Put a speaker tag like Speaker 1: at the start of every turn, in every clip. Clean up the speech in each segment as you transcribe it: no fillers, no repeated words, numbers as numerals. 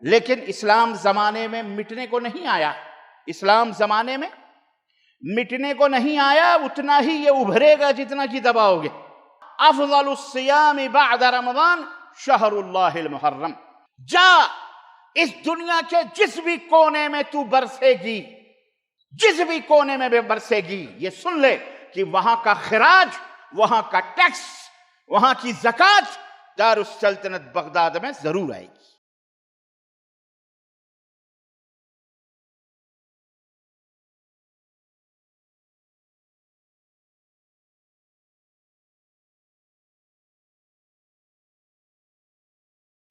Speaker 1: لیکن اسلام زمانے میں مٹنے کو نہیں آیا، اسلام زمانے میں مٹنے کو نہیں آیا، اتنا ہی یہ ابھرے گا جتنا کہ دباؤ گے۔ افضل الصیام بعد رمضان شہر اللہ المحرم۔ جا اس دنیا کے جس بھی کونے میں تو برسے گی، جس بھی کونے میں برسے گی، یہ سن لے کہ وہاں کا خراج، وہاں کا ٹیکس، وہاں کی زکوٰۃ دارالسلطنت بغداد میں ضرور آئے گی۔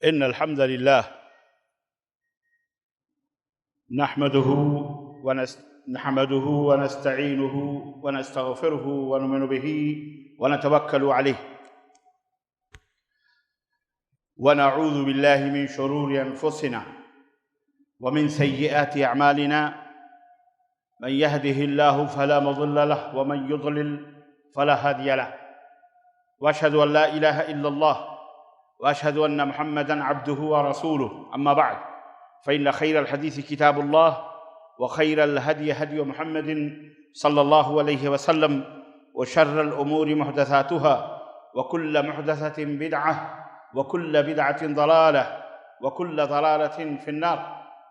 Speaker 1: ان الحمد للہ نحمده ونستعینه ونستغفره ونؤمن به ونتوکل علیہ ونعوذ باللہ من شرور انفسنا ومن سیئات اعمالنا من يهده الله فلا مضل له ومن يضلل فلا هادي له واشهد ان لا اله الا الله واشهد ان محمدا عبده ورسوله اما بعد فان خير الحديث كتاب الله وخير الهدي هدي محمد صلى الله عليه وسلم وشر الامور محدثاتها وكل محدثة بدعة وكل بدعة ضلالة وكل ضلالة في النار.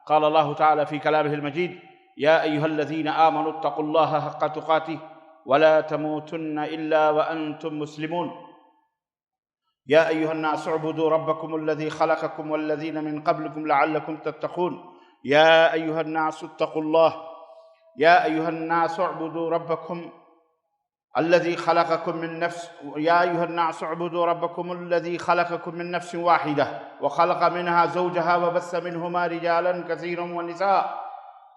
Speaker 1: قال الله تعالى في كلامه المجيد: يا أيها الذين آمنوا اتقوا الله حق تقاته ولا تموتن إلا وأنتم مسلمون. يا أيها الناس اعبدوا ربكم الذي خلقكم والذين من قبلكم لعلكم تتقون. يا أيها الناس اتقوا الله. يا أيها الناس اعبدوا ربكم الذي خلقكم من نفس يا أيها الناس اعبدوا ربكم الذي خلقكم من نفس واحدة وخلق منها زوجها وبث منهما رجالا كثيرا ونساء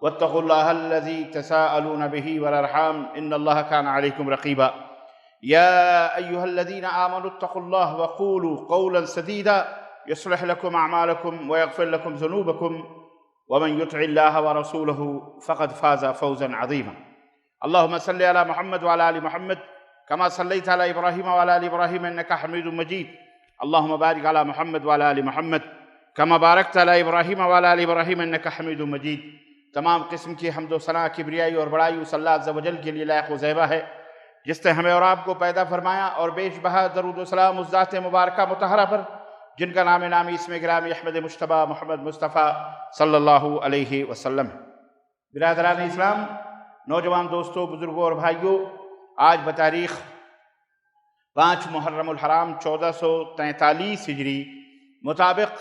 Speaker 1: واتقوا الله الذي تساءلون به والأرحام إن الله كان عليكم رقيبا. يا أيها الذين آمنوا اتقوا الله وقولوا قولا سديدا يصلح لكم أعمالكم ويغفر لكم ذنوبكم ومن يطع الله ورسوله فقد فاز فوزا عظيما. اللهم صل على محمد وعلى آل محمد كما صليت على إبراهيم وعلى آل إبراهيم إنك حميد مجيد. اللهم بارك على محمد وعلى آل محمد كما باركت على إبراهيم وعلى آل إبراهيم إنك حميد مجيد. تمام قسم کی حمد و ثنا، کبریائی اور بڑائی اس اللہ عز و جل کے لیے لائق و زیبہ ہے جس نے ہمیں اور آپ کو پیدا فرمایا، اور بیش بہا درود و سلام اس ذات مبارکہ مطہرہ پر جن کا نام نامی اسم گرامی احمد مجتبیٰ محمد مصطفیٰ صلی اللہ علیہ وسلم. برادران اسلام، نوجوان دوستوں، بزرگوں اور بھائیوں، آج بتاریخ 5 محرم الحرام 1443 ہجری مطابق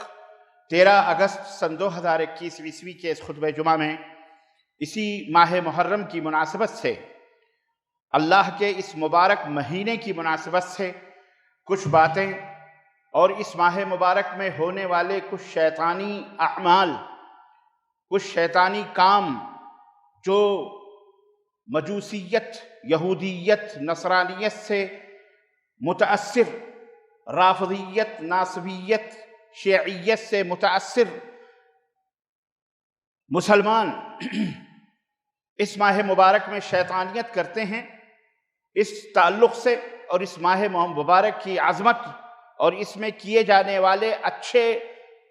Speaker 1: 13 اگست سن 2021 عیسوی کے اس خطبہ جمعہ میں اسی ماہ محرم کی مناسبت سے، اللہ کے اس مبارک مہینے کی مناسبت سے کچھ باتیں اور اس ماہ مبارک میں ہونے والے کچھ شیطانی اعمال، کچھ شیطانی کام جو مجوسیت، یہودیت، نصرانیت سے متاثر، رافضیت، ناصبیت، شیعیت سے متاثر مسلمان اس ماہ مبارک میں شیطانیت کرتے ہیں، اس تعلق سے اور اس ماہ مبارک کی عظمت اور اس میں کیے جانے والے اچھے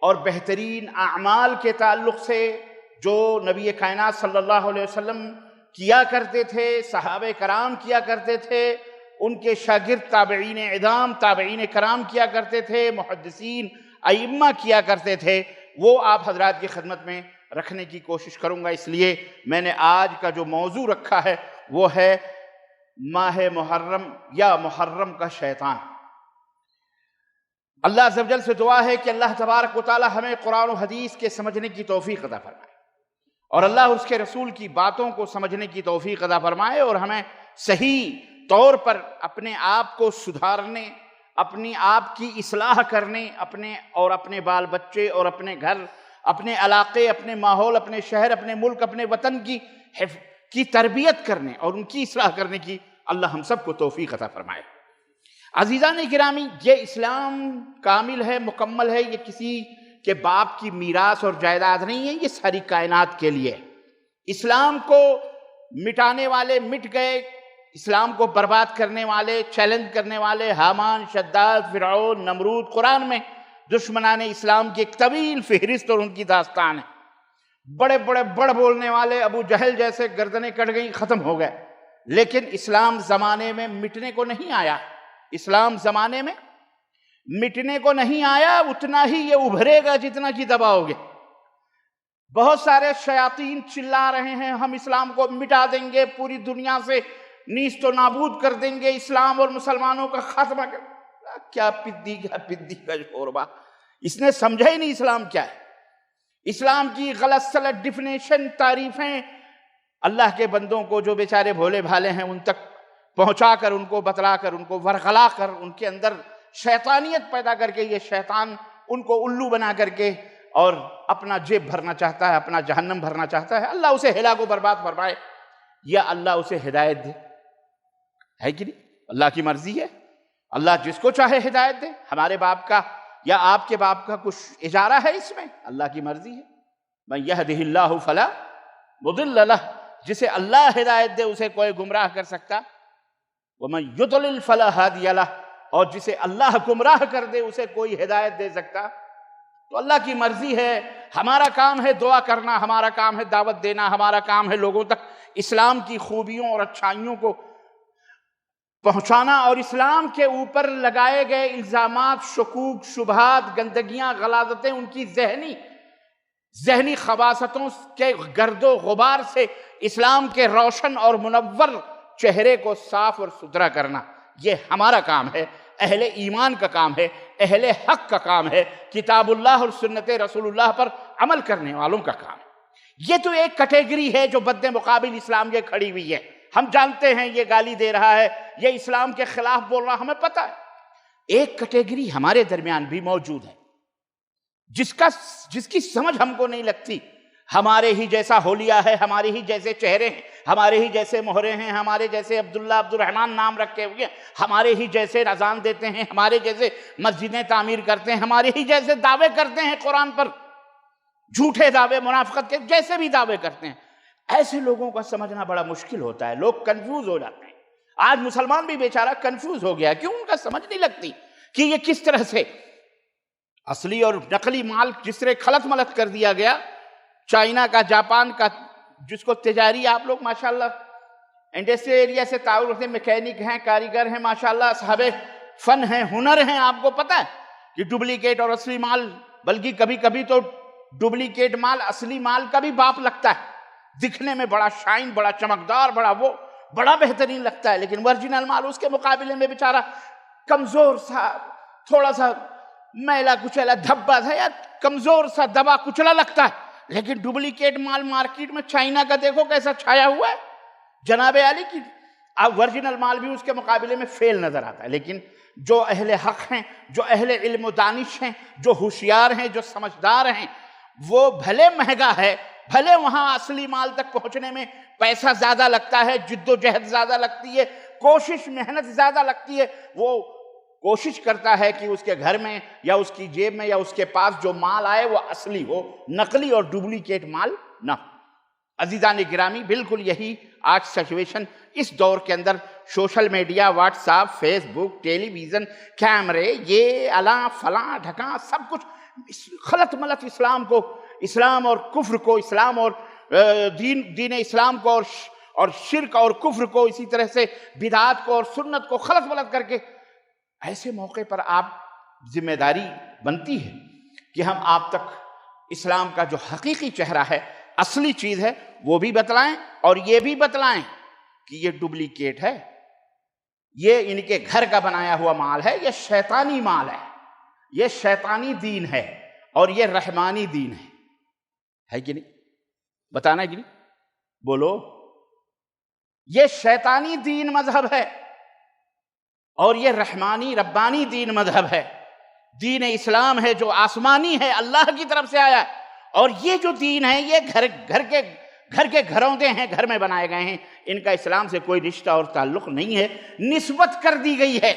Speaker 1: اور بہترین اعمال کے تعلق سے جو نبی کائنات صلی اللہ علیہ وسلم کیا کرتے تھے، صحابہ کرام کیا کرتے تھے، ان کے شاگرد تابعین اعظام، تابعین کرام کیا کرتے تھے، محدثین ائمہ کیا کرتے تھے، وہ آپ حضرات کی خدمت میں رکھنے کی کوشش کروں گا. اس لیے میں نے آج کا جو موضوع رکھا ہے وہ ہے ماہ محرم یا محرم کا شیطان. اللہ عز و جل سے دعا ہے کہ اللہ تبارک و تعالی ہمیں قرآن و حدیث کے سمجھنے کی توفیق عطا فرمائے، اور اللہ اس کے رسول کی باتوں کو سمجھنے کی توفیق عطا فرمائے، اور ہمیں صحیح طور پر اپنے آپ کو سدھارنے، اپنی آپ کی اصلاح کرنے، اپنے بال بچے اور اپنے گھر، اپنے علاقے، اپنے ماحول، اپنے شہر، اپنے ملک، اپنے وطن کی تربیت کرنے اور ان کی اصلاح کرنے کی اللہ ہم سب کو توفیق عطا فرمائے. عزیزان گرامی، یہ اسلام کامل ہے، مکمل ہے، یہ کسی کے باپ کی میراث اور جائیداد نہیں ہے، یہ ساری کائنات کے لیے. اسلام کو مٹانے والے مٹ گئے، اسلام کو برباد کرنے والے، چیلنج کرنے والے حامان، شداد، فرعون، نمرود قرآن میں دشمنان اسلام کی ایک طویل فہرست اور ان کی داستان ہے. بڑے بڑے بڑ بولنے والے ابو جہل جیسے گردنیں کٹ گئیں، ختم ہو گئے. لیکن اسلام زمانے میں مٹنے کو نہیں آیا. اسلام زمانے میں مٹنے کو نہیں آیا، اتنا ہی یہ ابھرے گا جتنا کہ دباؤ گے. بہت سارے شیاطین چلا رہے ہیں ہم اسلام کو مٹا دیں گے، پوری دنیا سے نیست و نابود کر دیں گے، اسلام اور مسلمانوں کا خاتمہ کر. کیا پدی کا شوربہ. اس نے سمجھا ہی نہیں اسلام کیا ہے. اسلام کی غلط سلط ڈیفینیشن، تعریفیں اللہ کے بندوں کو جو بیچارے بھولے بھالے ہیں ان تک پہنچا کر، ان کو بتلا کر، ان کو ورغلا کر، ان کے اندر شیطانیت پیدا کر کے یہ شیطان ان کو الو بنا کر کے اور اپنا جیب بھرنا چاہتا ہے، اپنا جہنم بھرنا چاہتا ہے. اللہ اسے ہلاک و برباد فرمائے یا اللہ اسے ہدایت دے. ہے کہ نہیں؟ اللہ کی مرضی ہے. اللہ جس کو چاہے ہدایت دے. ہمارے باپ کا یا آپ کے باپ کا کچھ اجارہ ہے اس میں؟ اللہ کی مرضی ہے. من یہدہ اللہ فلا مضل لہ، جسے اللہ ہدایت دے اسے کوئی گمراہ کر سکتا. ومن یضلل فلا ہادی لہ، اور جسے اللہ گمراہ کر دے اسے کوئی ہدایت دے سکتا. تو اللہ کی مرضی ہے. ہمارا کام ہے دعا کرنا، ہمارا کام ہے دعوت دینا، ہمارا کام ہے لوگوں تک اسلام کی خوبیوں اور اچھائیوں کو پہنچانا، اور اسلام کے اوپر لگائے گئے الزامات، شکوک، شبہات، گندگیاں، غلاظتیں، ان کی ذہنی خباثتوں کے گرد و غبار سے اسلام کے روشن اور منور چہرے کو صاف اور ستھرا کرنا. یہ ہمارا کام ہے، اہل ایمان کا کام ہے، اہل حق کا کام ہے، کتاب اللہ اور سنت رسول اللہ پر عمل کرنے والوں کا کام ہے. یہ تو ایک کیٹیگری ہے جو بد مقابل اسلام یہ کھڑی ہوئی ہے. ہم جانتے ہیں یہ گالی دے رہا ہے، یہ اسلام کے خلاف بول رہا، ہمیں پتہ ہے. ایک کیٹیگری ہمارے درمیان بھی موجود ہے جس کی سمجھ ہم کو نہیں لگتی. ہمارے ہی جیسا حولیہ ہے، ہمارے ہی جیسے چہرے ہیں، ہمارے ہی جیسے مہرے ہیں، ہمارے جیسے عبداللہ عبد الرحمن نام رکھے ہوئے ہیں، ہمارے ہی جیسے اذان دیتے ہیں، ہمارے جیسے مسجدیں تعمیر کرتے ہیں، ہمارے ہی جیسے دعوے کرتے ہیں قرآن پر، جھوٹے دعوے، منافقت کے جیسے بھی دعوے کرتے ہیں. ایسے لوگوں کا سمجھنا بڑا مشکل ہوتا ہے. لوگ کنفیوز ہو جاتے ہیں. آج مسلمان بھی بیچارہ کنفیوز ہو گیا. کیوں؟ ان کا سمجھ نہیں لگتی کہ یہ کس طرح سے اصلی اور نقلی مال جس طرح خلط ملط کر دیا گیا. چائنا کا، جاپان کا، جس کو تجاری آپ لوگ ماشاءاللہ انڈسٹری ایریا سے تعلق رکھتے ہیں، میکینک ہیں، کاریگر ہیں، ماشاءاللہ صاحب فن ہیں، ہنر ہیں. آپ کو پتہ ہے کہ ڈپلیکیٹ اور اصلی مال، بلکہ کبھی کبھی تو ڈپلیکیٹ مال اصلی مال کا بھی باپ لگتا ہے. دکھنے میں بڑا شائن، بڑا چمکدار، بڑا بہترین لگتا ہے، لیکن ورجنل مال اس کے مقابلے میں بیچارہ کمزور سا، تھوڑا سا میلا کچلا دھبا تھا یا کمزور سا دبا کچلا لگتا ہے. لیکن ڈپلیکیٹ مال مارکیٹ میں چائنا کا دیکھو کیسا چھایا ہوا ہے جناب علی کی. اب ورجنل مال بھی اس کے مقابلے میں فیل نظر آتا ہے. لیکن جو اہل حق ہیں، جو اہل علم و دانش ہیں، جو ہوشیار ہیں، جو سمجھدار ہیں، وہ بھلے مہنگا ہے، بھلے وہاں اصلی مال تک پہنچنے میں پیسہ زیادہ لگتا ہے، جد و جہد زیادہ لگتی ہے، کوشش محنت زیادہ لگتی ہے، وہ کوشش کرتا ہے کہ اس کے گھر میں یا اس کی جیب میں یا اس کے پاس جو مال آئے وہ اصلی ہو، نقلی اور ڈپلیکیٹ مال نہ ہو. عزیزان گرامی، بالکل یہی آج سچویشن اس دور کے اندر social media, WhatsApp, Facebook, television, کیمرے، یہ الاں فلاں ڈھکاں سب کچھ خلط ملط اسلام اور کفر کو، اسلام اور دین اسلام کو اور شرک اور کفر کو، اسی طرح سے بدعات کو اور سنت کو خلط ملط کر کے. ایسے موقع پر آپ ذمہ داری بنتی ہے کہ ہم آپ تک اسلام کا جو حقیقی چہرہ ہے، اصلی چیز ہے، وہ بھی بتلائیں، اور یہ بھی بتلائیں کہ یہ ڈپلیکیٹ ہے، یہ ان کے گھر کا بنایا ہوا مال ہے، یہ شیطانی مال ہے، یہ شیطانی دین ہے، اور یہ رحمانی دین ہے کہ نہیں؟ بتانا ہے کہ نہیں؟ بولو. یہ شیطانی دین مذہب ہے اور یہ رحمانی ربانی دین مذہب ہے. دین اسلام ہے جو آسمانی ہے، اللہ کی طرف سے آیا ہے، اور یہ جو دین ہے یہ گھر کے گھروندے ہیں، گھر میں بنائے گئے ہیں. ان کا اسلام سے کوئی رشتہ اور تعلق نہیں ہے، نسبت کر دی گئی ہے.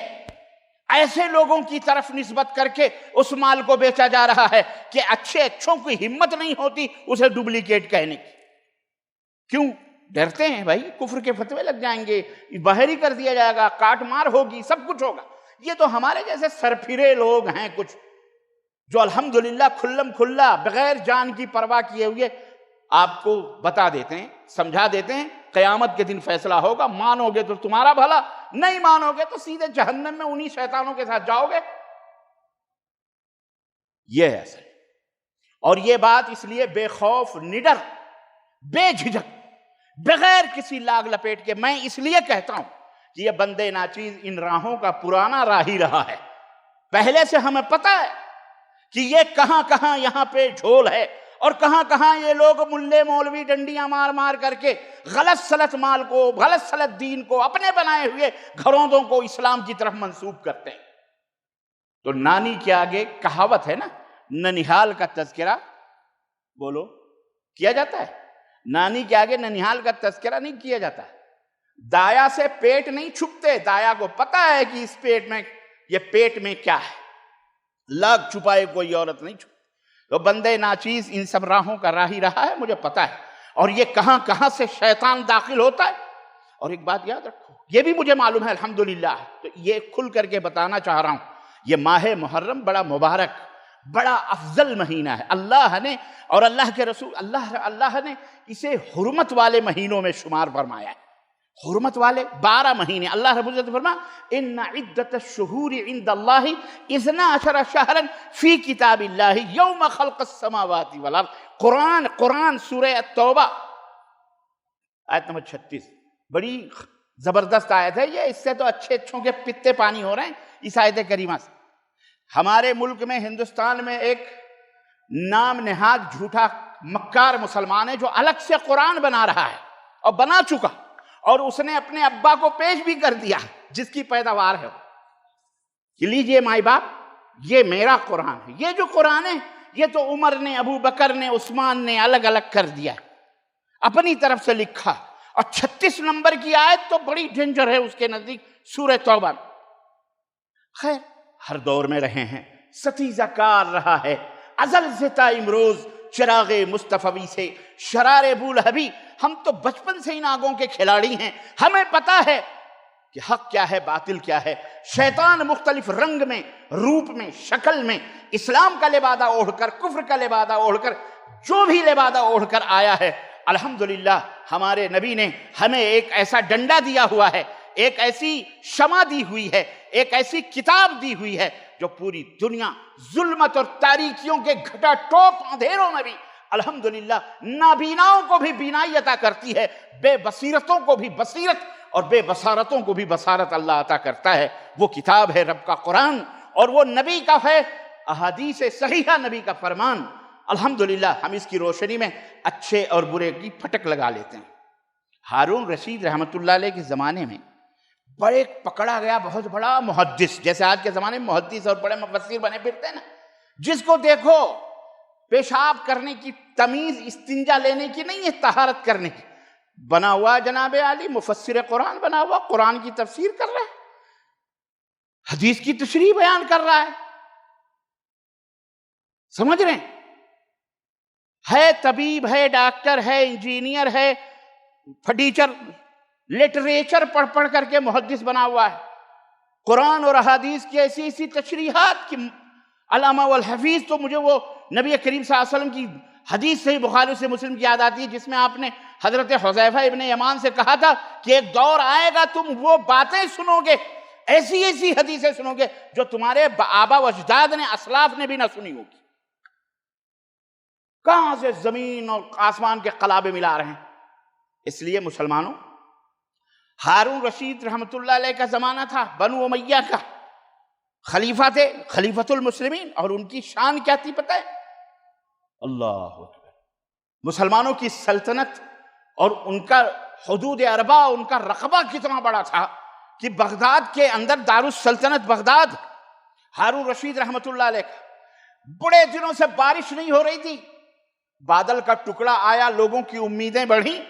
Speaker 1: ایسے لوگوں کی طرف نسبت کر کے اس مال کو بیچا جا رہا ہے کہ اچھوں کی ہمت نہیں ہوتی اسے ڈپلیکیٹ کہنے کی. کیوں؟ ڈرتے ہیں بھائی کفر کے فتوے لگ جائیں گے، باہر ہی کر دیا جائے گا، کاٹ مار ہوگی، سب کچھ ہوگا. یہ تو ہمارے جیسے سرپھرے لوگ ہیں کچھ جو الحمدللہ کھلم کھلا بغیر جان کی پرواہ کیے ہوئے آپ کو بتا دیتے ہیں، سمجھا دیتے ہیں قیامت کے دن فیصلہ ہوگا، مانو گے تو تمہارا بھلا، نہیں مانو گے تو سیدھے جہنم میں انہی شیطانوں کے ساتھ جاؤ گے۔ یہ ہے اصل۔ اور یہ بات اس لیے بے خوف نڈر بے جھجک بغیر کسی لاگ لپیٹ کے میں اس لیے کہتا ہوں کہ یہ بندے ناچیز ان راہوں کا پرانا راہی رہا ہے، پہلے سے ہمیں پتہ ہے کہ یہ کہاں کہاں یہاں پہ جھول ہے، اور کہاں کہاں یہ لوگ ملے مولوی ڈنڈیاں مار مار کر کے غلط سلط مال کو، غلط سلط دین کو، اپنے بنائے ہوئے گھروندوں کو اسلام کی طرف منسوب کرتے ہیں۔ تو نانی کے آگے کہاوت ہے نا، ننیحال کا تذکرہ بولو کیا جاتا ہے، نانی کے آگے ننیحال کا تذکرہ نہیں کیا جاتا۔ دایا سے پیٹ نہیں چھپتے، دایا کو پتا ہے کہ اس پیٹ میں، یہ پیٹ میں کیا ہے، لاگ چھپائے کوئی عورت نہیں چھپتی۔ تو بندے ناچیز ان سب راہوں کا راہی رہا ہے، مجھے پتا ہے، اور یہ کہاں کہاں سے شیطان داخل ہوتا ہے۔ اور ایک بات یاد رکھو، یہ بھی مجھے معلوم ہے الحمدللہ، تو یہ کھل کر کے بتانا چاہ رہا ہوں، یہ ماہ محرم بڑا مبارک، بڑا افضل مہینہ ہے۔ اللہ نے اور اللہ کے رسول اللہ نے اسے حرمت والے مہینوں میں شمار فرمایا ہے، حرمت والے 12 مہینے۔ اللہ رب العزت فرما ان عدت الشہور عند اللہ 12 شہرا فی کتاب اللہ یوم خلق السماوات والارض۔ قرآن سورہ التوبہ آیت نمبر 36، بڑی زبردست آیت ہے یہ، اس سے تو اچھوں کے پتے پانی ہو رہے ہیں اس آیت کریمہ سے۔ ہمارے ملک میں، ہندوستان میں، ایک نام نہاد جھوٹا مکار مسلمان ہے جو الگ سے قرآن بنا رہا ہے، اور بنا چکا، اور اس نے اپنے ابا کو پیش بھی کر دیا جس کی پیداوار ہے کہ لیجئے مائی باپ، یہ میرا قرآن ہے۔ یہ جو قرآن ہے یہ تو عمر نے، ابو بکر نے، عثمان نے الگ الگ کر دیا ہے، اپنی طرف سے لکھا۔ اور 36 نمبر کی آیت تو بڑی ڈینجر ہے اس کے نزدیک، سورہ توبہ۔ خیر، ہر دور میں رہے ہیں، ستیزہ کار رہا ہے، ازل سے تا امروز چراغ مصطفی سے شرار بولہبی۔ ہم تو بچپن سے ان آگوں کے کھلاڑی ہیں، ہمیں پتا ہے کہ حق کیا ہے، باطل کیا ہے۔ شیطان مختلف رنگ میں، روپ میں، شکل میں، اسلام کا لبادہ اوڑھ کر، کفر کا لبادہ اوڑھ کر، جو بھی لبادہ اوڑھ کر آیا ہے، الحمدللہ ہمارے نبی نے ہمیں ایک ایسا ڈنڈا دیا ہوا ہے، ایک ایسی شمع دی ہوئی ہے، ایک ایسی کتاب دی ہوئی ہے جو پوری دنیا ظلمت اور تاریکیوں کے گھٹا ٹوپ اندھیروں میں بھی الحمدللہ نابیناؤں کو بھی بینائی عطا کرتی ہے، بے بصیرتوں کو بھی بصیرت اور بے بصارتوں کو بھی بصارت اللہ عطا کرتا ہے۔ وہ کتاب ہے رب کا قرآن، اور وہ نبی کا ہے احادیث صحیحہ، نبی کا فرمان۔ الحمدللہ ہم اس کی روشنی میں اچھے اور برے کی پھٹک لگا لیتے ہیں۔ ہارون رشید رحمۃ اللہ علیہ کے زمانے میں بڑے پکڑا گیا بہت بڑا محدث، جیسے آج کے زمانے میں محدث اور بڑے مفسر بنے پھرتے ہیں نا، جس کو دیکھو پیشاب کرنے کی تمیز استنجا لینے کی نہیں ہے، طہارت کرنے کی، بنا ہوا جناب عالی مفسر قرآن بنا ہوا، قرآن کی تفسیر کر رہا ہے، حدیث کی تشریح بیان کر رہا سمجھ رہے ہیں؟ ہے طبیب، ہے ڈاکٹر، ہے انجینئر، ہے ٹیچر، لٹریچر پڑھ پڑھ کر کے محدث بنا ہوا ہے۔ قرآن اور احادیث کی ایسی ایسی تشریحات کی علامہ والحفیظ، تو مجھے وہ نبی کریم صلی اللہ علیہ وسلم کی حدیث صحیح بخاری سے مسلم کی یاد آتی ہے، جس میں آپ نے حضرت حذیفہ ابن یمان سے کہا تھا کہ ایک دور آئے گا تم وہ باتیں سنو گے، ایسی ایسی حدیثیں سنو گے جو تمہارے آبا و اجداد نے، اسلاف نے بھی نہ سنی ہوگی۔ کہاں سے زمین اور آسمان کے قلابے ملا رہے ہیں۔ اس لیے مسلمانوں، ہارون رشید رحمۃ اللہ علیہ کا زمانہ تھا، بنو امیہ کا خلیفہ تھے، خلیفۃ المسلمین، اور ان کی شان کیا تھی پتہ ہے؟ اللہ اکبر، مسلمانوں کی سلطنت اور ان کا حدود اربع، ان کا رقبہ کتنا بڑا تھا کہ بغداد کے اندر دارالسلطنت بغداد، ہارون رشید رحمۃ اللہ علیہ کا، بڑے دنوں سے بارش نہیں ہو رہی تھی، بادل کا ٹکڑا آیا، لوگوں کی امیدیں بڑھیں،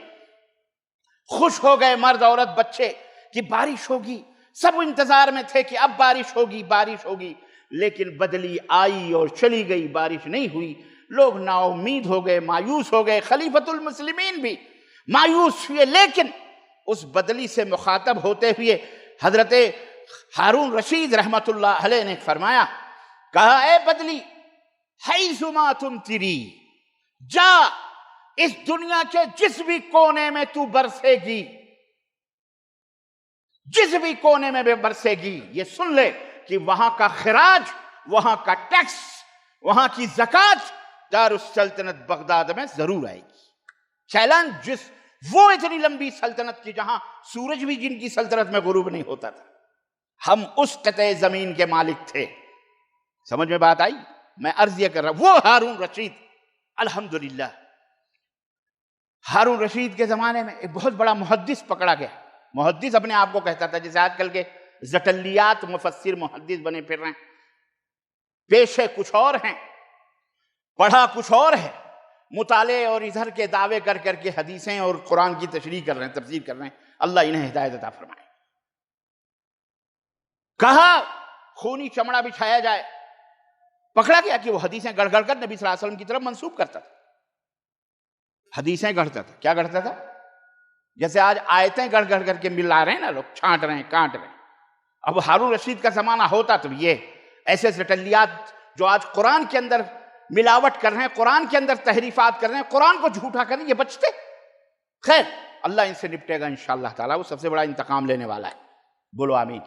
Speaker 1: خوش ہو گئے مرد عورت بچے کہ بارش ہوگی، سب انتظار میں تھے کہ اب بارش ہوگی بارش ہوگی، لیکن بدلی آئی اور چلی گئی، بارش نہیں ہوئی، لوگ نا امید ہو گئے، مایوس ہو گئے، خلیفۃ المسلمین بھی مایوس ہوئے۔ لیکن اس بدلی سے مخاطب ہوتے ہوئے حضرت ہارون رشید رحمۃ اللہ علیہ نے فرمایا، کہا اے بدلی، حیثما تمطری، جا اس دنیا کے جس بھی کونے میں تو برسے گی، جس بھی کونے میں بھی برسے گی، یہ سن لے کہ وہاں کا خراج، وہاں کا ٹیکس، وہاں کی زکوٰۃ دارالسلطنت بغداد میں ضرور آئے گی۔ چیلنج جس وہ اتنی لمبی سلطنت کی جہاں سورج بھی جن کی سلطنت میں غروب نہیں ہوتا تھا، ہم اس قطع زمین کے مالک تھے۔ سمجھ میں بات آئی؟ میں عرض یہ کر رہا ہوں، وہ ہارون رشید، الحمدللہ ہارون رشید کے زمانے میں ایک بہت بڑا محدث پکڑا گیا۔ محدث اپنے آپ کو کہتا تھا، جیسے آج کل کے زٹلیات مفسر محدث بنے پھر رہے ہیں، پیشے کچھ اور ہیں، پڑھا کچھ اور ہے، مطالعے اور ادھر کے دعوے کر کر کے حدیثیں اور قرآن کی تشریح کر رہے ہیں، تفسیر کر رہے ہیں۔ اللہ انہیں ہدایت عطا فرمائے۔ کہا خونی چمڑا بچھایا جائے، پکڑا گیا کہ وہ حدیثیں گڑھ گڑھ کر نبی صلی اللہ علیہ وسلم کی طرف منسوب کرتا تھا، حدیثیں گڑھتا تھا۔ کیا گڑھتا تھا؟ جیسے آج آیتیں گڑھ گڑھ کر کے ملا رہے ہیں نا لوگ، چھانٹ رہے ہیں، کانٹ رہے ہیں۔ اب ہارون رشید کا زمانہ ہوتا تو یہ ایسے زٹلیات جو آج قرآن کے اندر ملاوٹ کر رہے ہیں، قرآن کے اندر تحریفات کر رہے ہیں، قرآن کو جھوٹا کر رہے ہیں، یہ بچتے؟ خیر، اللہ ان سے نپٹے گا انشاءاللہ تعالیٰ، وہ سب سے بڑا انتقام لینے والا ہے۔ بولو آمین۔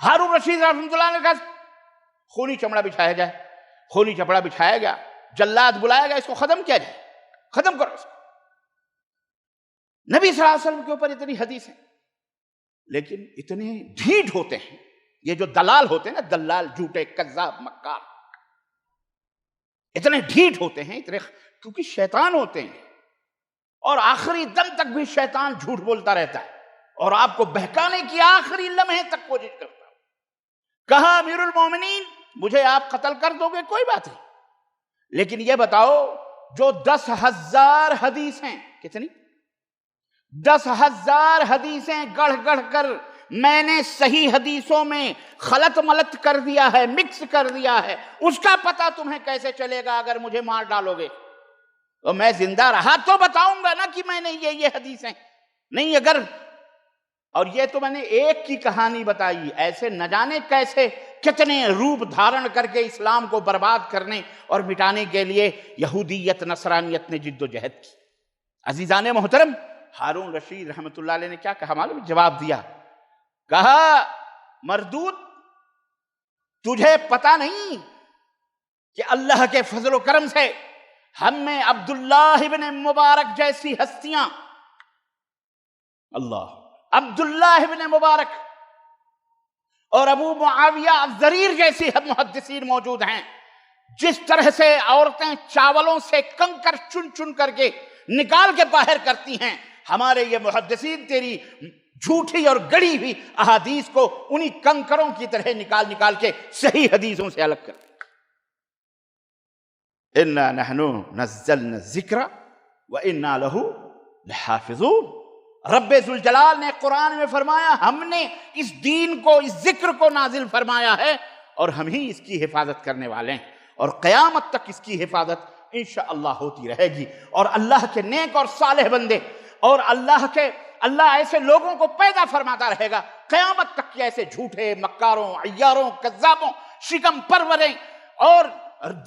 Speaker 1: ہارون رشید رحمۃ اللہ نے کہا خونی چمڑا بچھایا جائے، خونی چمڑا بچھایا گیا، جلاد بلایا گیا، اس کو ختم کیا جائے، ختم کرو اس کو۔ نبی صلی اللہ علیہ وسلم کے اوپر اتنی حدیث ہیں، لیکن اتنے ڈھیٹ ہوتے ہیں یہ جو دلال ہوتے ہیں نا، دلال، جھوٹے، کذاب، مکار، اتنے ڈھیٹ ہوتے ہیں، اتنے، کیونکہ شیطان ہوتے ہیں، اور آخری دم تک بھی شیطان جھوٹ بولتا رہتا ہے اور آپ کو بہکانے کی آخری لمحے تک کوشش کرتا ہے۔ کہا امیر المومنین مجھے آپ قتل کر دو گے کوئی بات نہیں، لیکن یہ بتاؤ جو 10,000 حدیثیں، کتنی؟ 10,000 حدیثیں گڑھ گڑھ کر میں نے صحیح حدیثوں میں خلط ملط کر دیا ہے، مکس کر دیا ہے، اس کا پتہ تمہیں کیسے چلے گا اگر مجھے مار ڈالو گے؟ تو میں زندہ رہا تو بتاؤں گا نا کہ میں نے یہ حدیثیں نہیں، اگر، اور یہ تو میں نے ایک کی کہانی بتائی، ایسے نہ جانے کیسے کتنے روپ دھارن کر کے اسلام کو برباد کرنے اور مٹانے کے لیے یہودیت، نصرانیت نے جد و جہد کی۔ عزیزان محترم، ہارون رشید رحمۃ اللہ علیہ نے کیا کہا معلوم؟ جواب دیا، کہا مردود تجھے پتہ نہیں کہ اللہ کے فضل و کرم سے ہم میں عبداللہ ابن مبارک جیسی ہستیاں، اللہ، عبداللہ ابن مبارک اور ابو معاویہ الضریر جیسی محدثین موجود ہیں، جس طرح سے عورتیں چاولوں سے کنکر چن چن کر کے نکال کے باہر کرتی ہیں، ہمارے یہ محدثین تیری جھوٹی اور گڑی ہوئی احادیث کو انہی کنکروں کی طرح نکال نکال کے صحیح حدیثوں سے الگ کرتے ہیں۔ اِنَّا نَحْنُ نَزَّلْنَا الذِّكْرَ وَإِنَّا لَهُ لَحَافِظُونَ۔ رب ذوالجلال نے قرآن میں فرمایا ہم نے اس دین کو، اس ذکر کو نازل فرمایا ہے اور ہم ہی اس کی حفاظت کرنے والے ہیں، اور قیامت تک اس کی حفاظت انشاءاللہ ہوتی رہے گی۔ اور اللہ کے نیک اور صالح بندے اور اللہ ایسے لوگوں کو پیدا فرماتا رہے گا قیامت تک، کہ ایسے جھوٹے، مکاروں، عیاروں، کذابوں، شکم پروریں اور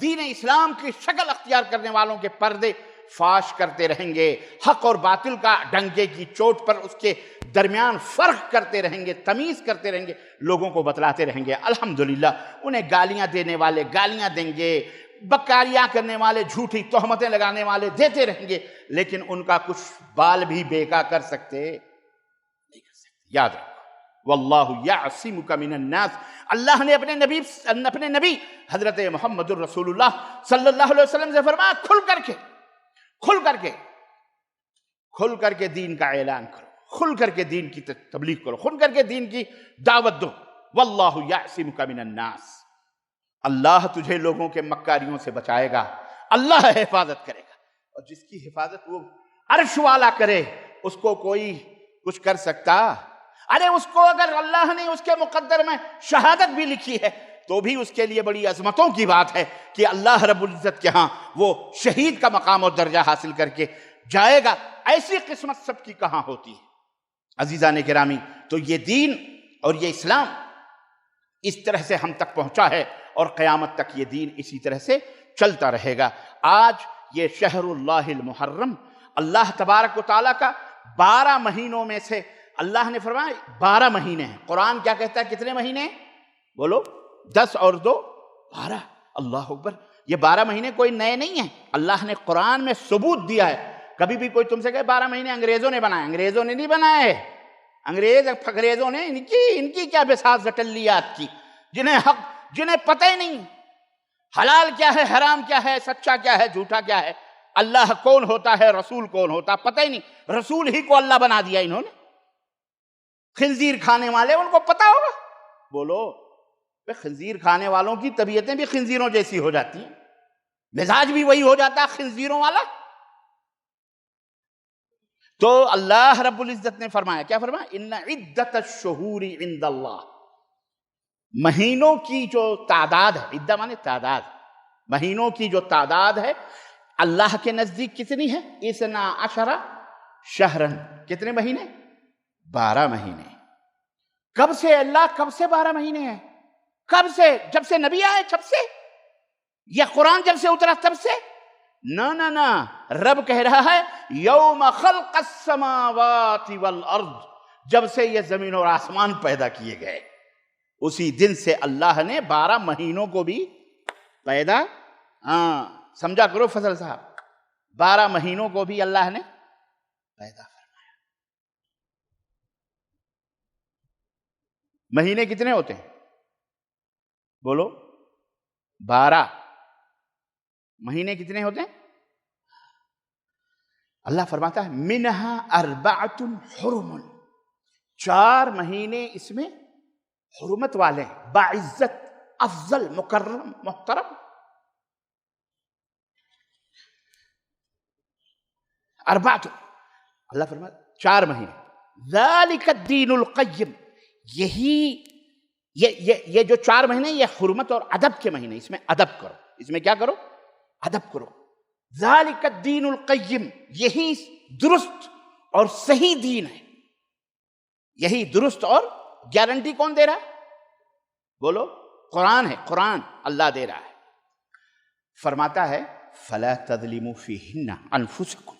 Speaker 1: دین اسلام کی شکل اختیار کرنے والوں کے پردے فاش کرتے رہیں گے، حق اور باطل کا ڈنکے کی چوٹ پر اس کے درمیان فرق کرتے رہیں گے، تمیز کرتے رہیں گے، لوگوں کو بتلاتے رہیں گے۔ الحمدللہ انہیں گالیاں دینے والے گالیاں دیں گے، بکاریاں کرنے والے، جھوٹی تہمتیں لگانے والے دیتے رہیں گے، لیکن ان کا کچھ بال بھی بیکا کر سکتے نہیں کر سکتے۔ یاد رکھو، واللہ یعصمک من الناس، اللہ نے اپنے نبی حضرت محمد الرسول اللہ صلی اللہ علیہ وسلم سے فرمایا کھل کر کے دین کا اعلان کرو، کھل کر کے دین کی تبلیغ کرو، کھل کر کے دین کی دعوت دو۔ واللہ یعصمک من الناس، اللہ تجھے لوگوں کے مکاریوں سے بچائے گا، اللہ حفاظت کرے گا، اور جس کی حفاظت وہ عرش والا کرے اس کو کوئی کچھ کر سکتا؟ ارے اس کو اگر اللہ نے اس کے مقدر میں شہادت بھی لکھی ہے تو بھی اس کے لیے بڑی عظمتوں کی بات ہے کہ اللہ رب العزت کے ہاں وہ شہید کا مقام اور درجہ حاصل کر کے جائے گا۔ ایسی قسمت سب کی کہاں ہوتی ہے عزیزان گرامی؟ تو یہ دین اور یہ اسلام اس طرح سے ہم تک پہنچا ہے اور قیامت تک یہ دین اسی طرح سے چلتا رہے گا۔ آج یہ شہر اللہ المحرم، اللہ تبارک و تعالیٰ کا 12 مہینوں میں سے اللہ نے فرمایا 12 مہینے ہیں۔ قرآن کیا کہتا ہے کتنے مہینے ہیں؟ بولو 10 اور 2 12۔ اللہ اکبر، یہ 12 مہینے کوئی نئے نہیں ہیں، اللہ نے قرآن میں ثبوت دیا ہے۔ کبھی بھی کوئی تم سے کہے 12 مہینے انگریزوں نے بنائے، انگریزوں نے نہیں بنائے، انگریزوں نے ان کی کیا بساط زٹلیات کی، جنہیں پتہ ہی نہیں حلال کیا ہے، حرام کیا ہے، سچا کیا ہے، جھوٹا کیا ہے، اللہ کون ہوتا ہے، رسول کون ہوتا، پتہ ہی نہیں۔ رسول ہی کو اللہ بنا دیا انہوں نے۔ خنزیر کھانے والے ان کو پتہ ہوگا؟ بولو، خنزیر کھانے والوں کی طبیعتیں بھی خنزیروں جیسی ہو جاتی ہیں، مزاج بھی وہی ہو جاتا ہے خنزیروں والا۔ تو اللہ رب العزت نے فرمایا، کیا فرمایا؟ ان عدت الشہور عند اللہ، مہینوں کی جو تعداد ہے، عدہ مانے تعداد، مہینوں کی جو تعداد ہے اللہ کے نزدیک کتنی ہے؟ 12 شہرن، کتنے مہینے؟ 12 مہینے۔ کب سے اللہ، کب سے 12 مہینے ہیں؟ کب سے؟ جب سے نبی آئے تب سے؟ یا قرآن جب سے اترا تب سے؟ نہ، رب کہہ رہا ہے یوم خلق السماوات والارض، جب سے یہ زمین اور آسمان پیدا کیے گئے اسی دن سے اللہ نے 12 مہینوں کو بھی پیدا، سمجھا کرو فضل صاحب، 12 مہینوں کو بھی اللہ نے پیدا فرمایا۔ مہینے کتنے ہوتے ہیں؟ بولو 12 مہینے کتنے ہوتے ہیں؟ اللہ فرماتا ہے منہا 4 حرم، 4 مہینے اس میں حرمت والے ہیں، باعزت، افضل، مکرم، محترم۔ 4 اللہ فرماتا 4 مہینے، ذالک الدین القیم، یہ جو 4 مہینے یہ حرمت اور ادب کے مہینے، اس میں ادب کرو، اس میں کیا کرو؟ ادب کرو۔ ذالک الدین القیم، یہی درست اور صحیح دین ہے، یہی درست، اور گارنٹی کون دے رہا ہے؟ بولو، قرآن ہے، قرآن اللہ دے رہا ہے۔ فرماتا ہے فلا تظلموا فیہن انفسکم،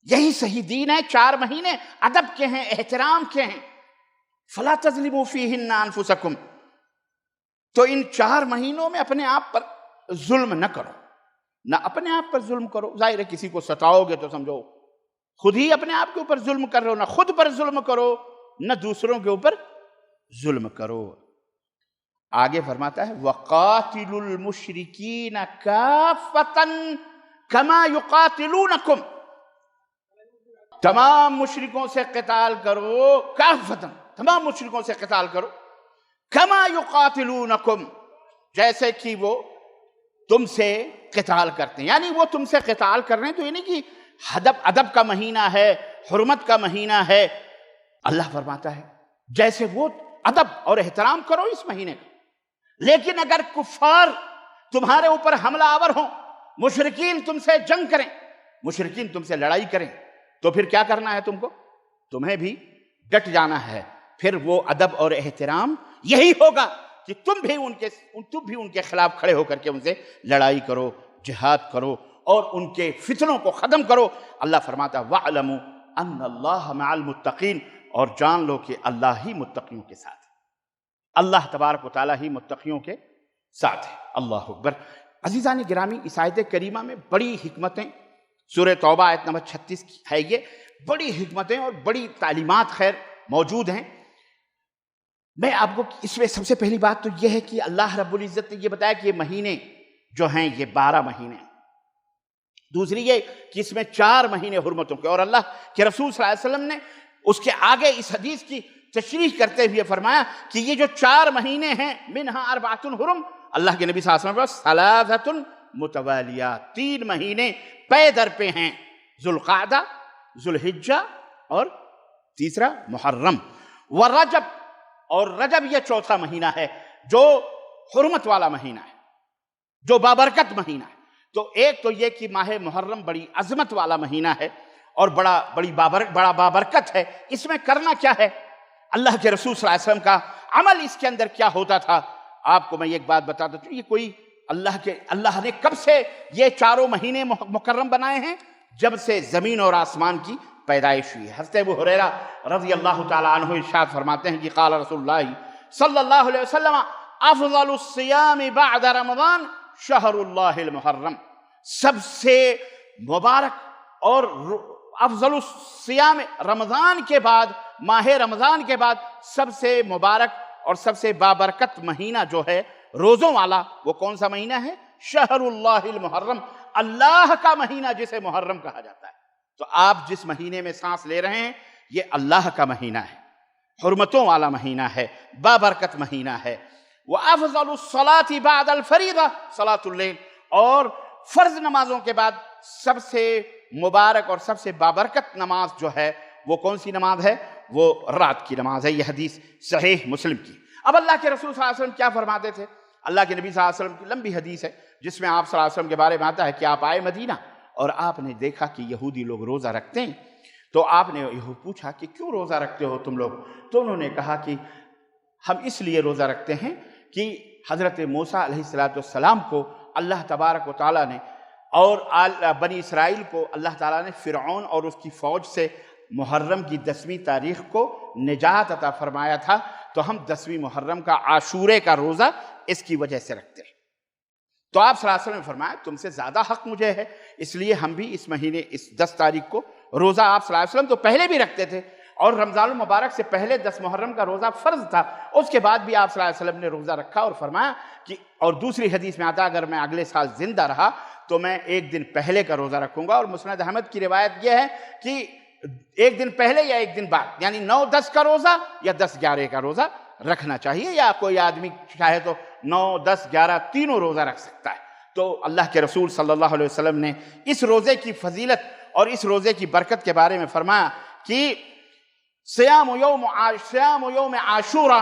Speaker 1: یہی صحیح دین ہے، 4 مہینے ادب کے ہیں، احترام کے ہیں۔ فلا تظلموا فیہن انفسکم، تو ان 4 مہینوں میں اپنے آپ پر ظلم نہ کرو، نہ اپنے آپ پر ظلم کرو۔ ظاہر ہے کسی کو ستاؤ گے تو سمجھو خود ہی اپنے آپ کے اوپر ظلم کر رہے ہو، نہ خود پر ظلم کرو نہ دوسروں کے اوپر ظلم کرو۔ آگے فرماتا ہے وَقَاتِلُوا الْمُشْرِكِينَ كَافَّةً كَمَا يُقَاتِلُونَكُمْ، تمام مشرکوں سے قتال کرو، کافۃً، تمام مشرکوں سے قتال کرو، كَمَا يُقَاتِلُونَكُمْ، جیسے کہ وہ تم سے قتال کرتے ہیں، یعنی وہ تم سے قتال کر رہے ہیں تو یہ نہیں کہ ادب کا مہینہ ہے، حرمت کا مہینہ ہے۔ اللہ فرماتا ہے جیسے وہ ادب اور احترام کرو اس مہینے کا، لیکن اگر کفار تمہارے اوپر حملہ آور ہوں، مشرکین تم سے جنگ کریں، مشرکین تم سے لڑائی کریں، تو پھر کیا کرنا ہے تم کو؟ تمہیں بھی ڈٹ جانا ہے۔ پھر وہ ادب اور احترام یہی ہوگا کہ تم بھی ان کے خلاف کھڑے ہو کر کے ان سے لڑائی کرو، جہاد کرو اور ان کے فتنوں کو ختم کرو۔ اللہ فرماتا وَاعْلَمُوا أَنَّ اللَّهَ مَعَ الْمُتَّقِينَ، اور جان لو کہ اللہ ہی متقیوں کے ساتھ ہے، اللہ تبارک و تعالیٰ ہی متقیوں کے ساتھ ہے۔ اللہ اکبر۔ عزیزان گرامی، اس آیت کریمہ میں بڑی حکمتیں، سورہ توبہ آیت نمبر 36 ہے، یہ بڑی حکمتیں اور بڑی تعلیمات خیر موجود ہیں۔ میں آپ کو اس میں سب سے پہلی بات تو یہ ہے کہ اللہ رب العزت نے یہ بتایا کہ یہ مہینے جو ہیں یہ 12 مہینے ہیں۔ دوسری یہ کہ اس میں 4 مہینے حرمتوں کے، اور اللہ کے رسول صلی اللہ علیہ وسلم نے اس کے آگے اس حدیث کی تشریح کرتے ہوئے فرمایا کہ یہ جو 4 مہینے ہیں منہا 4 حرم، اللہ کے نبی صلی اللہ علیہ وسلم ثلاثۃ متوالیات، 3 مہینے پے در پہ ہیں، ذوالقعدہ، ذوالحجہ اور تیسرا محرم، ورجب، اور رجب یہ 4تھا مہینہ ہے جو حرمت والا مہینہ ہے، جو بابرکت مہینہ ہے۔ تو ایک تو یہ کہ ماہ محرم بڑی عظمت والا مہینہ ہے اور بڑا بابرکت ہے۔ اس میں کرنا کیا ہے؟ اللہ کے رسول صلی اللہ علیہ وسلم کا عمل اس کے اندر کیا ہوتا تھا؟ آپ کو میں ایک بات بتاتا ہوں، یہ کوئی اللہ نے کب سے یہ چاروں مہینے مکرم بنائے ہیں؟ جب سے زمین اور آسمان کی پیدائش ہوئی ہے۔ حضرت ابو ہریرہ رضی اللہ تعالیٰ عنہ ارشاد فرماتے ہیں کہ قال رسول اللہ صلی اللہ علیہ وسلم افضل الصیام بعد رمضان شہر اللہ المحرم، سب سے مبارک اور افضل الصیام، رمضان کے بعد، ماہ رمضان کے بعد سب سے مبارک اور سب سے بابرکت مہینہ جو ہے روزوں والا، وہ کون سا مہینہ ہے؟ شہر اللہ المحرم، اللہ کا مہینہ جسے محرم کہا جاتا ہے۔ تو آپ جس مہینے میں سانس لے رہے ہیں یہ اللہ کا مہینہ ہے، حرمتوں والا مہینہ ہے، بابرکت مہینہ ہے۔ وَأَفْضَلُ الصَّلَاةِ بَعْدَ الْفَرِيضَةِ صلاۃ اللیل، اور فرض نمازوں کے بعد سب سے مبارک اور سب سے بابرکت نماز جو ہے وہ کون سی نماز ہے؟ وہ رات کی نماز ہے۔ یہ حدیث صحیح مسلم کی۔ اب اللہ کے رسول صلی اللہ علیہ وسلم کیا فرماتے تھے؟ اللہ کے نبی صلی اللہ علیہ وسلم کی لمبی حدیث ہے جس میں آپ صلی اللہ علیہ وسلم کے بارے میں آتا ہے کہ آپ آئے مدینہ اور آپ نے دیکھا کہ یہودی لوگ روزہ رکھتے ہیں، تو آپ نے پوچھا کہ کیوں روزہ رکھتے ہو تم لوگ؟ تو انہوں نے کہا کہ ہم اس لیے روزہ رکھتے ہیں کہ حضرت موسیٰ علیہ السلام کو اللہ تبارک و تعالیٰ نے اور بنی اسرائیل کو اللہ تعالیٰ نے فرعون اور اس کی فوج سے محرم کی 10ویں تاریخ کو نجات عطا فرمایا تھا، تو ہم 10ویں محرم کا عاشورے کا روزہ اس کی وجہ سے رکھتے ہیں۔ تو آپ صلی اللہ علیہ وسلم نے فرمایا تم سے زیادہ حق مجھے ہے، اس لیے ہم بھی اس مہینے اس 10 تاریخ کو روزہ، آپ صلی اللہ علیہ وسلم تو پہلے بھی رکھتے تھے اور رمضان المبارک سے پہلے 10 محرم کا روزہ فرض تھا، اس کے بعد بھی آپ صلی اللہ علیہ وسلم نے روزہ رکھا اور فرمایا کہ، اور دوسری حدیث میں آتا اگر میں اگلے سال زندہ رہا تو میں ایک دن پہلے کا روزہ رکھوں گا، اور مسند احمد کی روایت یہ ہے کہ ایک دن پہلے یا ایک دن بعد، یعنی 9-10 کا روزہ یا 10-11 کا روزہ رکھنا چاہیے، یا کوئی آدمی چاہے تو 9-10-11 تینوں روزہ رکھ سکتا ہے۔ تو اللہ کے رسول صلی اللہ علیہ وسلم نے اس روزے کی فضیلت اور اس روزے کی برکت کے بارے میں فرمایا کہ صیام یوم عاشورہ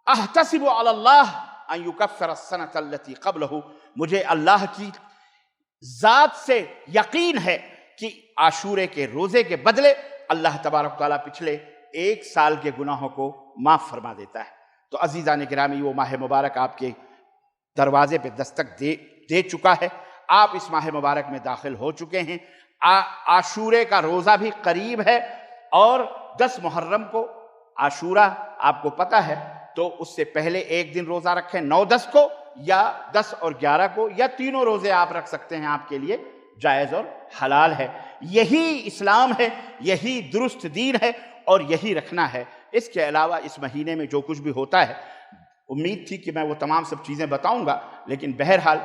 Speaker 1: احتسب علی اللہ ان یکفر السنۃ التي قبلہ، مجھے اللہ کی ذات سے یقین ہے کہ عاشورے کے روزے کے بدلے اللہ تبارک تعالیٰ پچھلے 1 سال کے گناہوں کو معاف فرما دیتا ہے۔ تو عزیزان گرامی، وہ ماہ مبارک آپ کے دروازے پہ دستک دے چکا ہے، آپ اس ماہ مبارک میں داخل ہو چکے ہیں، عاشورے کا روزہ بھی قریب ہے، اور 10 محرم کو عاشورہ آپ کو پتہ ہے، تو اس سے پہلے ایک دن روزہ رکھیں 9-10 کو، یا 10 اور 11 کو، یا تینوں روزے آپ رکھ سکتے ہیں، آپ کے لیے جائز اور حلال ہے۔ یہی اسلام ہے، یہی درست دین ہے، اور یہی رکھنا ہے۔ اس کے علاوہ اس مہینے میں جو کچھ بھی ہوتا ہے، امید تھی کہ میں وہ تمام سب چیزیں بتاؤں گا، لیکن بہرحال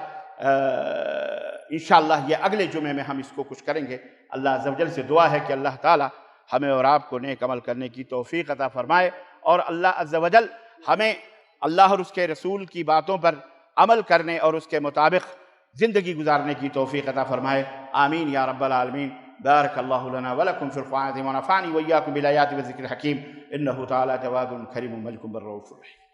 Speaker 1: انشاءاللہ یہ اگلے جمعے میں ہم اس کو کچھ کریں گے۔ اللہ عز و جل سے دعا ہے کہ اللہ تعالی ہمیں اور آپ کو نیک عمل کرنے کی توفیق عطا فرمائے، اور اللہ عز و جل ہمیں اللہ اور اس کے رسول کی باتوں پر عمل کرنے اور اس کے مطابق زندگی گزارنے کی توفیق عطا فرمائے۔ آمین یا رب العالمین۔ بارک اللہ لنا ولکم فی القرآن ونفعنی وإیاکم بالآیات والذکر الحکیم، انہ تعالی جواد کریم ملک بر رؤوف رحیم۔